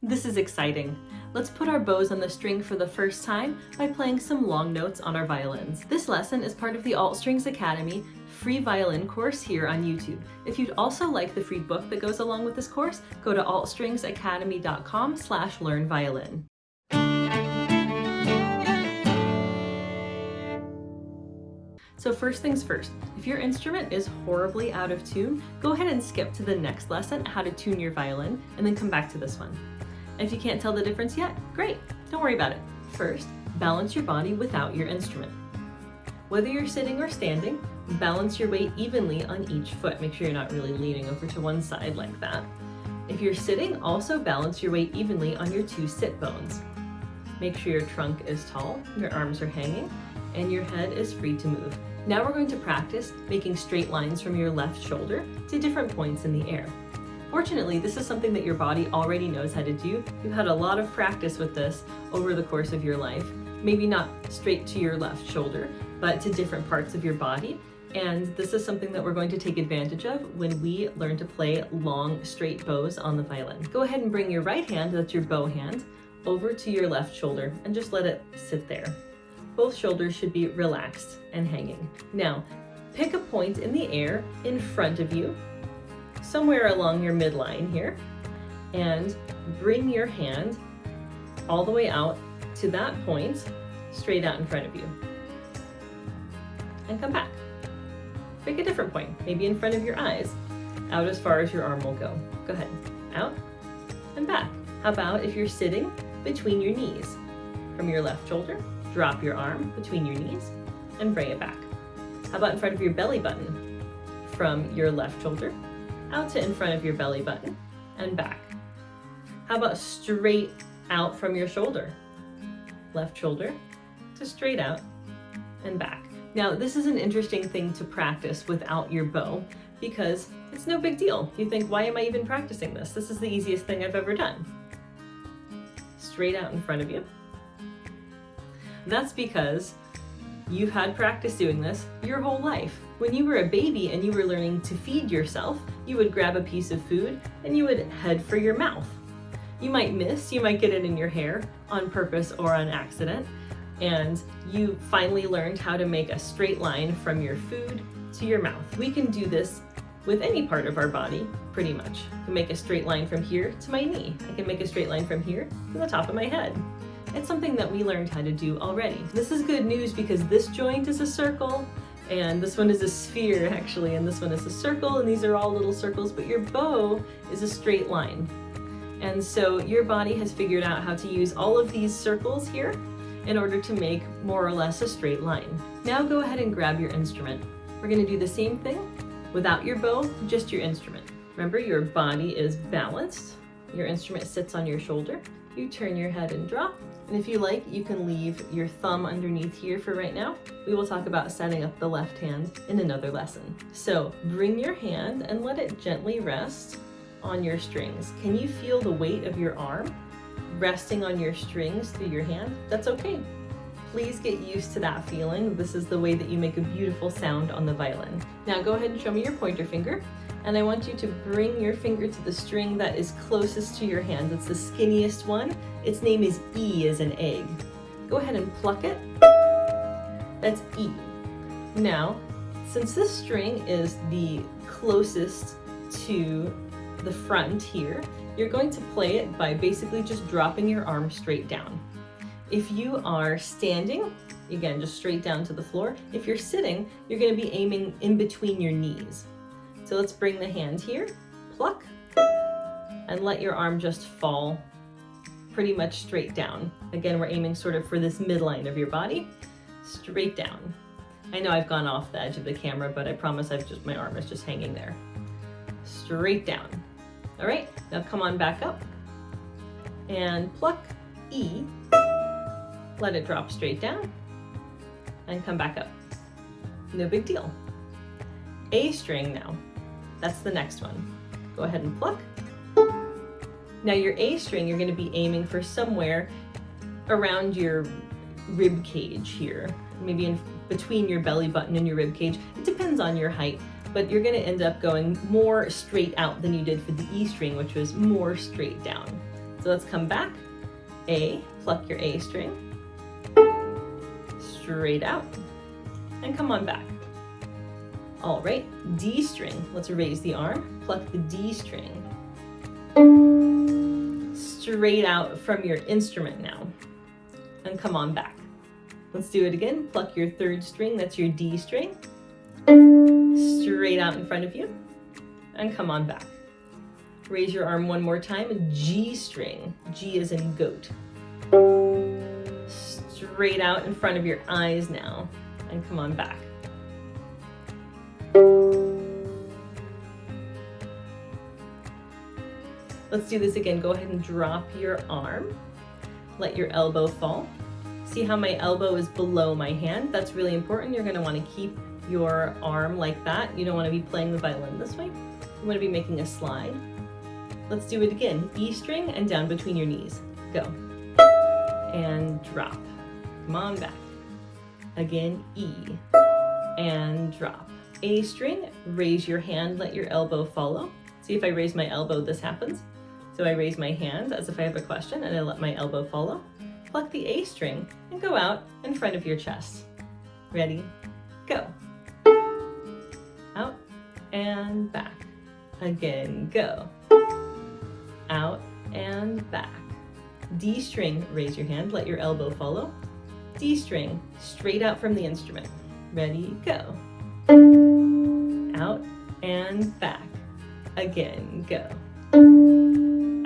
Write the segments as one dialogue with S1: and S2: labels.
S1: This is exciting. Let's put our bows on the string for the first time by playing some long notes on our violins. This lesson is part of the AltStrings Academy free violin course here on YouTube. If you'd also like the free book that goes along with this course, go to altstringsacademy.com/learnviolin. So first things first, if your instrument is horribly out of tune, go ahead and skip to the next lesson, how to tune your violin, and then come back to this one. And if you can't tell the difference yet, great, don't worry about it. First, balance your body without your instrument. Whether you're sitting or standing, balance your weight evenly on each foot. Make sure you're not really leaning over to one side like that. If you're sitting, also balance your weight evenly on your two sit bones. Make sure your trunk is tall, your arms are hanging, and your head is free to move. Now we're going to practice making straight lines from your left shoulder to different points in the air. Fortunately, this is something that your body already knows how to do. You've had a lot of practice with this over the course of your life. Maybe not straight to your left shoulder, but to different parts of your body. And this is something that we're going to take advantage of when we learn to play long, straight bows on the violin. Go ahead and bring your right hand, that's your bow hand, over to your left shoulder and just let it sit there. Both shoulders should be relaxed and hanging. Now, pick a point in the air in front of you, somewhere along your midline here, and bring your hand all the way out to that point, straight out in front of you. And come back. Pick a different point, maybe in front of your eyes, out as far as your arm will go. Go ahead, out and back. How about if you're sitting between your knees? From your left shoulder, drop your arm between your knees and bring it back. How about in front of your belly button? From your left shoulder, out to in front of your belly button and back. How about straight out from your shoulder? Left shoulder to straight out and back. Now, this is an interesting thing to practice without your bow because it's no big deal. You think, why am I even practicing this? This is the easiest thing I've ever done. Straight out in front of you. That's because you've had practice doing this your whole life. When you were a baby and you were learning to feed yourself, you would grab a piece of food and you would head for your mouth. You might miss, you might get it in your hair on purpose or on accident, and you finally learned how to make a straight line from your food to your mouth. We can do this with any part of our body, pretty much. I can make a straight line from here to my knee. I can make a straight line from here to the top of my head. It's something that we learned how to do already. This is good news because this joint is a circle, and this one is a sphere actually, and this one is a circle, and these are all little circles, but your bow is a straight line. And so your body has figured out how to use all of these circles here in order to make more or less a straight line. Now go ahead and grab your instrument. We're gonna do the same thing without your bow, just your instrument. Remember, your body is balanced. Your instrument sits on your shoulder. You turn your head and drop. And if you like, you can leave your thumb underneath here for right now. We will talk about setting up the left hand in another lesson. So bring your hand and let it gently rest on your strings. Can you feel the weight of your arm resting on your strings through your hand? That's okay. Please get used to that feeling. This is the way that you make a beautiful sound on the violin. Now go ahead and show me your pointer finger. And I want you to bring your finger to the string that is closest to your hand. It's the skinniest one. Its name is E as in egg. Go ahead and pluck it. That's E. Now, since this string is the closest to the front here, you're going to play it by basically just dropping your arm straight down. If you are standing, again, just straight down to the floor. If you're sitting, you're going to be aiming in between your knees. So let's bring the hand here, pluck, and let your arm just fall pretty much straight down. Again, we're aiming sort of for this midline of your body, straight down. I know I've gone off the edge of the camera, but I promise my arm is just hanging there. Straight down. All right, now come on back up and pluck E, let it drop straight down, and come back up. No big deal. A string now. That's the next one. Go ahead and pluck. Now your A string, you're going to be aiming for somewhere around your rib cage here, maybe in between your belly button and your rib cage. It depends on your height, but you're going to end up going more straight out than you did for the E string, which was more straight down. So let's come back. A, pluck your A string, straight out, and come on back. All right, D string, let's raise the arm, pluck the D string, straight out from your instrument now, and come on back. Let's do it again, pluck your third string, that's your D string, straight out in front of you, and come on back. Raise your arm one more time, G string, G as in goat. Straight out in front of your eyes now, and come on back. Let's do this again. Go ahead and drop your arm. Let your elbow fall. See how my elbow is below my hand? That's really important. You're going to want to keep your arm like that. You don't want to be playing the violin this way. You want to be making a slide. Let's do it again. E string and down between your knees. Go. And drop. Come on back. Again, E. And drop. A string, raise your hand, let your elbow follow. See, if I raise my elbow, this happens. So I raise my hand as if I have a question and I let my elbow follow. Pluck the A string and go out in front of your chest. Ready? Go. Out and back. Again, go. Out and back. D string, raise your hand, let your elbow follow. D string, straight out from the instrument. Ready, go. Out and back. Again, go.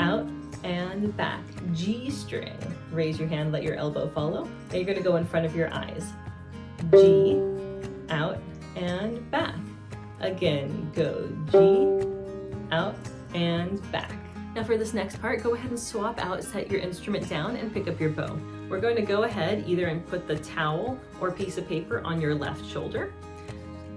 S1: Out and back. G string, raise your hand, let your elbow follow. Now you're gonna go in front of your eyes. G, out and back. Again, go G, out and back. Now for this next part, go ahead and swap out, set your instrument down, and pick up your bow. We're going to go ahead either and put the towel or piece of paper on your left shoulder,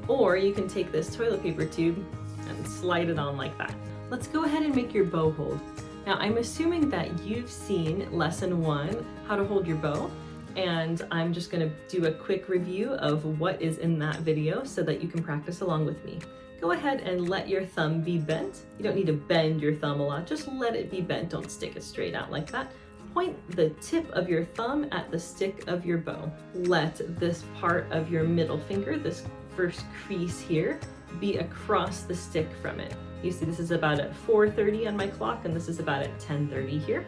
S1: or you can take this toilet paper tube and slide it on like that. Let's go ahead and make your bow hold. Now I'm assuming that you've seen lesson 1, how to hold your bow, and I'm just going to do a quick review of what is in that video so that you can practice along with me. Go ahead and let your thumb be bent. You don't need to bend your thumb a lot, just let it be bent. Don't stick it straight out like that. Point the tip of your thumb at the stick of your bow. Let this part of your middle finger, this first crease here, be across the stick from it. You see this is about at 4:30 on my clock and this is about at 10:30 here.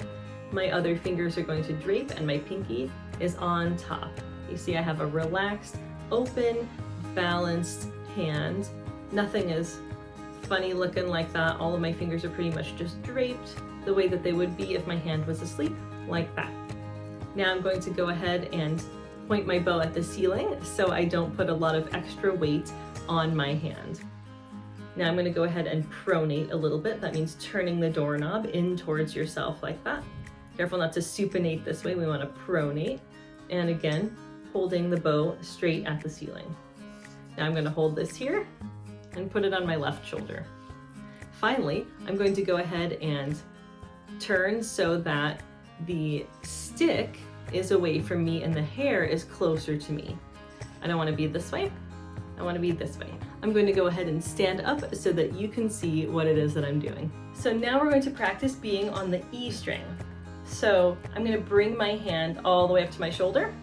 S1: My other fingers are going to drape and my pinky is on top. You see I have a relaxed, open, balanced hand. Nothing is funny looking like that. All of my fingers are pretty much just draped the way that they would be if my hand was asleep, like that. Now I'm going to go ahead and point my bow at the ceiling so I don't put a lot of extra weight on my hand. Now I'm going to go ahead and pronate a little bit. That means turning the doorknob in towards yourself like that. Careful not to supinate this way. We want to pronate. And again, holding the bow straight at the ceiling. Now I'm going to hold this here and put it on my left shoulder. Finally, I'm going to go ahead and turn so that the stick is away from me and the hair is closer to me. I don't want to be this way. I want to be this way. I'm going to go ahead and stand up so that you can see what it is that I'm doing. So now we're going to practice being on the E string. So I'm going to bring my hand all the way up to my shoulder,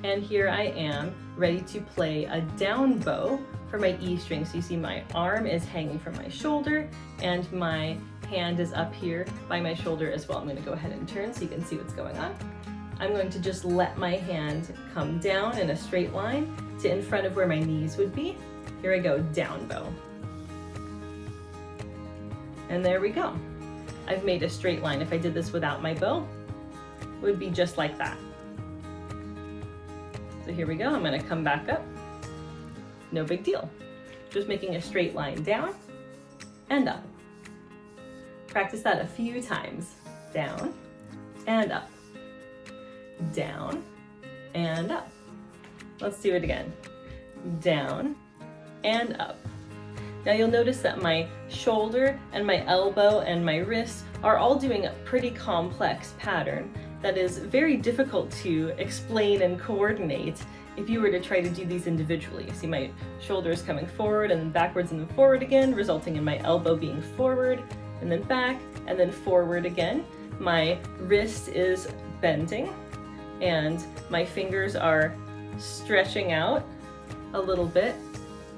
S1: and here I am ready to play a down bow for my E string. So you see my arm is hanging from my shoulder and my hand is up here by my shoulder as well. I'm going to go ahead and turn so you can see what's going on. I'm going to just let my hand come down in a straight line to in front of where my knees would be. Here I go, down bow. And there we go. I've made a straight line. If I did this without my bow, it would be just like that. So here we go. I'm going to come back up. No big deal. Just making a straight line down and up. Practice that a few times. Down and up. Down and up. Let's do it again. Down and up. Now you'll notice that my shoulder and my elbow and my wrist are all doing a pretty complex pattern that is very difficult to explain and coordinate if you were to try to do these individually. You see my shoulders coming forward and then backwards and then forward again, resulting in my elbow being forward and then back and then forward again. My wrist is bending and my fingers are stretching out a little bit,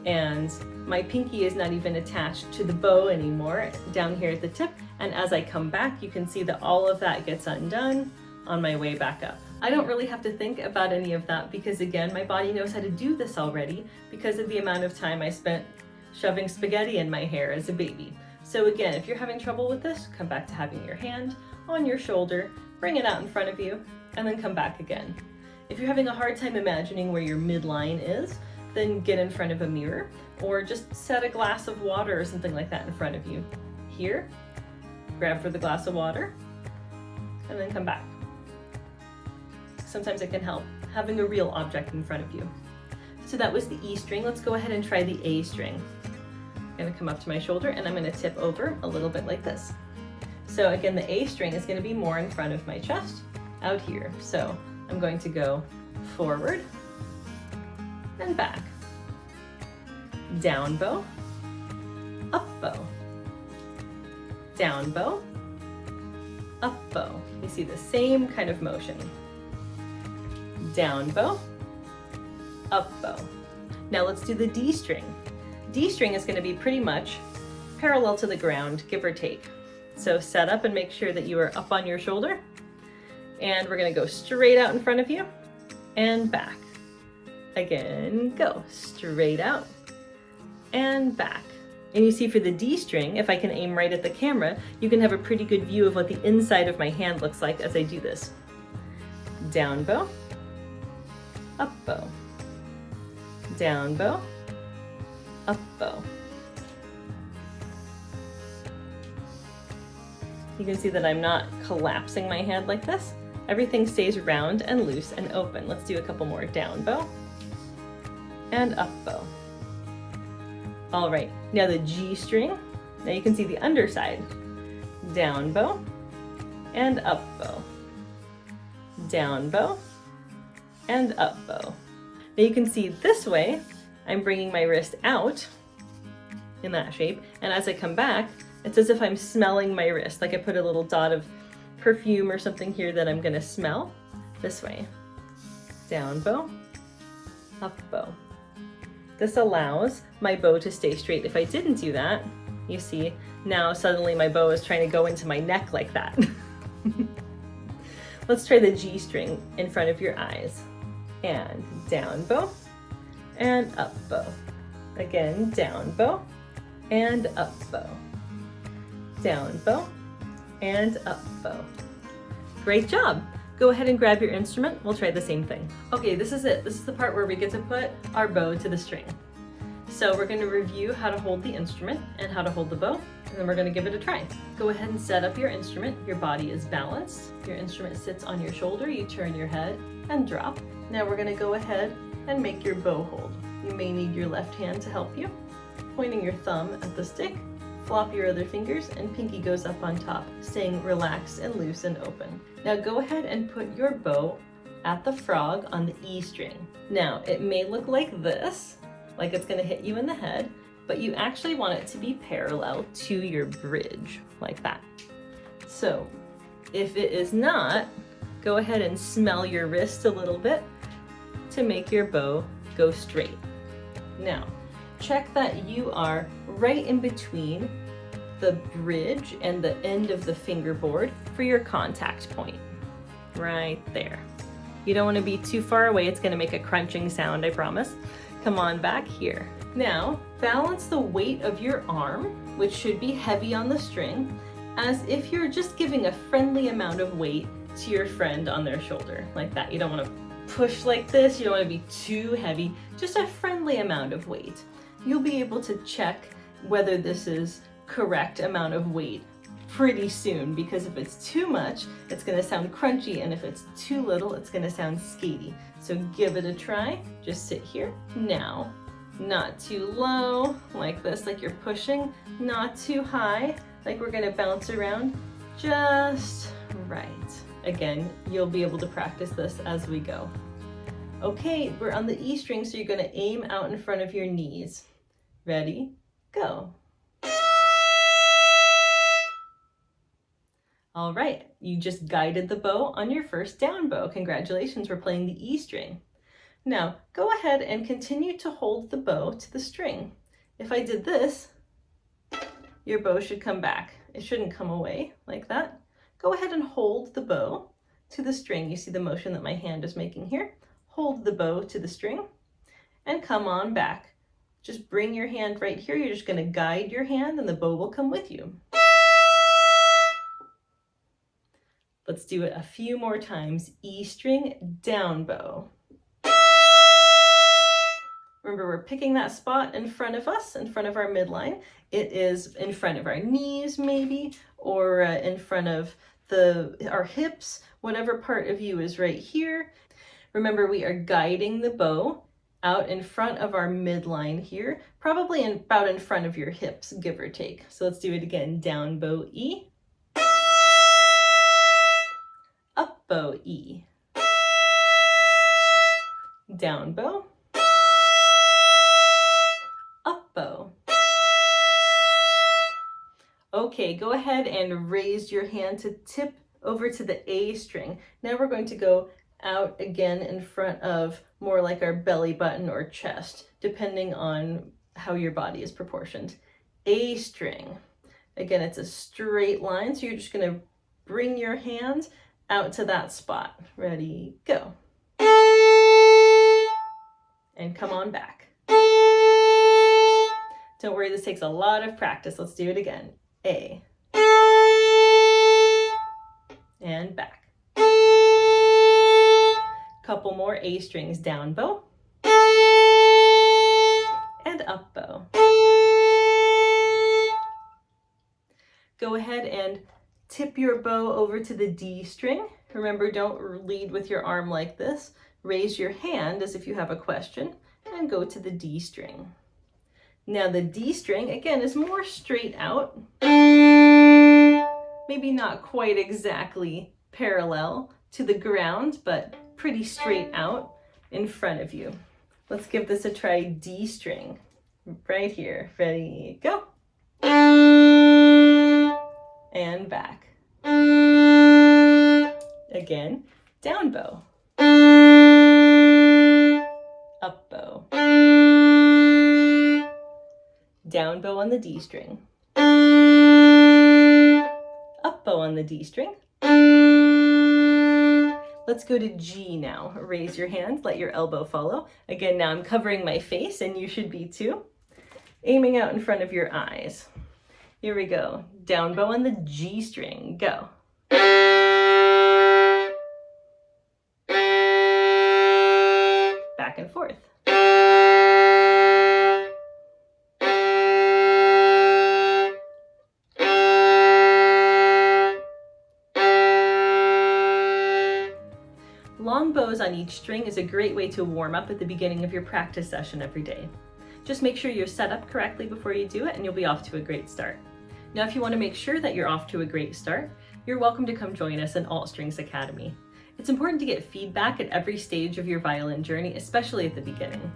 S1: and my pinky is not even attached to the bow anymore down here at the tip. And as I come back, you can see that all of that gets undone on my way back up. I don't really have to think about any of that because, again, my body knows how to do this already because of the amount of time I spent shoving spaghetti in my hair as a baby. So again, if you're having trouble with this, come back to having your hand on your shoulder, bring it out in front of you, and then come back again. If you're having a hard time imagining where your midline is, then get in front of a mirror or just set a glass of water or something like that in front of you. Here, grab for the glass of water, and then come back. Sometimes it can help having a real object in front of you. So that was the E string. Let's go ahead and try the A string. I'm gonna come up to my shoulder and I'm gonna tip over a little bit like this. So again, the A string is gonna be more in front of my chest out here. So I'm going to go forward and back. Down bow, up bow. Down bow, up bow. You see the same kind of motion. Down bow, up bow. Now let's do the D string. D string is going to be pretty much parallel to the ground, give or take. So set up and make sure that you are up on your shoulder. And we're going to go straight out in front of you and back. Again, go straight out and back. And you see for the D string, if I can aim right at the camera, you can have a pretty good view of what the inside of my hand looks like as I do this. Down bow, up bow. Down bow, up bow. You can see that I'm not collapsing my hand like this. Everything stays round and loose and open. Let's do a couple more. Down bow and up bow. All right, now the G string. Now you can see the underside. Down bow and up bow. Down bow and up bow. Now you can see this way, I'm bringing my wrist out in that shape, and as I come back, it's as if I'm smelling my wrist, like I put a little dot of perfume or something here that I'm gonna smell. This way. Down bow, up bow. This allows my bow to stay straight. If I didn't do that, you see, now suddenly my bow is trying to go into my neck like that. Let's try the G string in front of your eyes. And down bow and up bow. Again, down bow and up bow. Down bow and up bow. Great job. Go ahead and grab your instrument. We'll try the same thing. Okay, this is it. This is the part where we get to put our bow to the string. So we're going to review how to hold the instrument and how to hold the bow, and then we're going to give it a try. Go ahead and set up your instrument. Your body is balanced. Your instrument sits on your shoulder. You turn your head and drop. Now we're going to go ahead and make your bow hold. You may need your left hand to help you. Pointing your thumb at the stick, flop your other fingers, and pinky goes up on top, staying relaxed and loose and open. Now go ahead and put your bow at the frog on the E string. Now it may look like this, like it's going to hit you in the head, but you actually want it to be parallel to your bridge, like that. So if it is not, go ahead and smell your wrist a little bit to make your bow go straight. Now, check that you are right in between the bridge and the end of the fingerboard for your contact point. Right there. You don't want to be too far away. It's going to make a crunching sound, I promise. Come on back here. Now, balance the weight of your arm, which should be heavy on the string, as if you're just giving a friendly amount of weight to your friend on their shoulder, like that. You don't want to push like this. You don't want to be too heavy, just a friendly amount of weight. You'll be able to check whether this is correct amount of weight pretty soon, because if it's too much, it's going to sound crunchy, and if it's too little, it's going to sound skatey. So give it a try. Just sit here. Now, not too low, like this, like you're pushing, not too high, like we're going to bounce around, just right. Again, you'll be able to practice this as we go. Okay, we're on the E string, so you're going to aim out in front of your knees. Ready? Go. All right, you just guided the bow on your first down bow. Congratulations, we're playing the E string. Now, go ahead and continue to hold the bow to the string. If I did this, your bow should come back. It shouldn't come away like that. Go ahead and hold the bow to the string. You see the motion that my hand is making here. Hold the bow to the string and come on back. Just bring your hand right here. You're just going to guide your hand and the bow will come with you. Let's do it a few more times. E string, down bow. Remember, we're picking that spot in front of us, in front of our midline. It is in front of our knees maybe, or in front of our hips, whatever part of you is right here. Remember, we are guiding the bow out in front of our midline here, probably about in front of your hips, give or take. So let's do it again. Down bow E, up bow E, down bow, up bow. Okay, go ahead and raise your hand to tip over to the A string. Now we're going to go out again in front of more like our belly button or chest, depending on how your body is proportioned. A string. Again, it's a straight line, so you're just going to bring your hand out to that spot. Ready, go. And come on back. Don't worry, this takes a lot of practice. Let's do it again. A. And back. Couple more A strings, down bow. And up bow. Go ahead and tip your bow over to the D string. Remember, don't lead with your arm like this. Raise your hand as if you have a question and go to the D string. Now the D string, again, is more straight out. Maybe not quite exactly parallel to the ground, but pretty straight out in front of you. Let's give this a try. D string, right here. Ready, go. And back. Again, down bow. Up bow. Down bow on the D string. Up bow on the D string. Let's go to G now. Raise your hand, let your elbow follow. Again, now I'm covering my face and you should be too. Aiming out in front of your eyes. Here we go. Down bow on the G string. Go. Back and forth. Long bows on each string is a great way to warm up at the beginning of your practice session every day. Just make sure you're set up correctly before you do it and you'll be off to a great start. Now, if you want to make sure that you're off to a great start, you're welcome to come join us in AltStrings Academy. It's important to get feedback at every stage of your violin journey, especially at the beginning.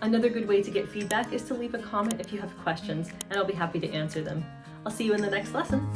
S1: Another good way to get feedback is to leave a comment if you have questions, and I'll be happy to answer them. I'll see you in the next lesson.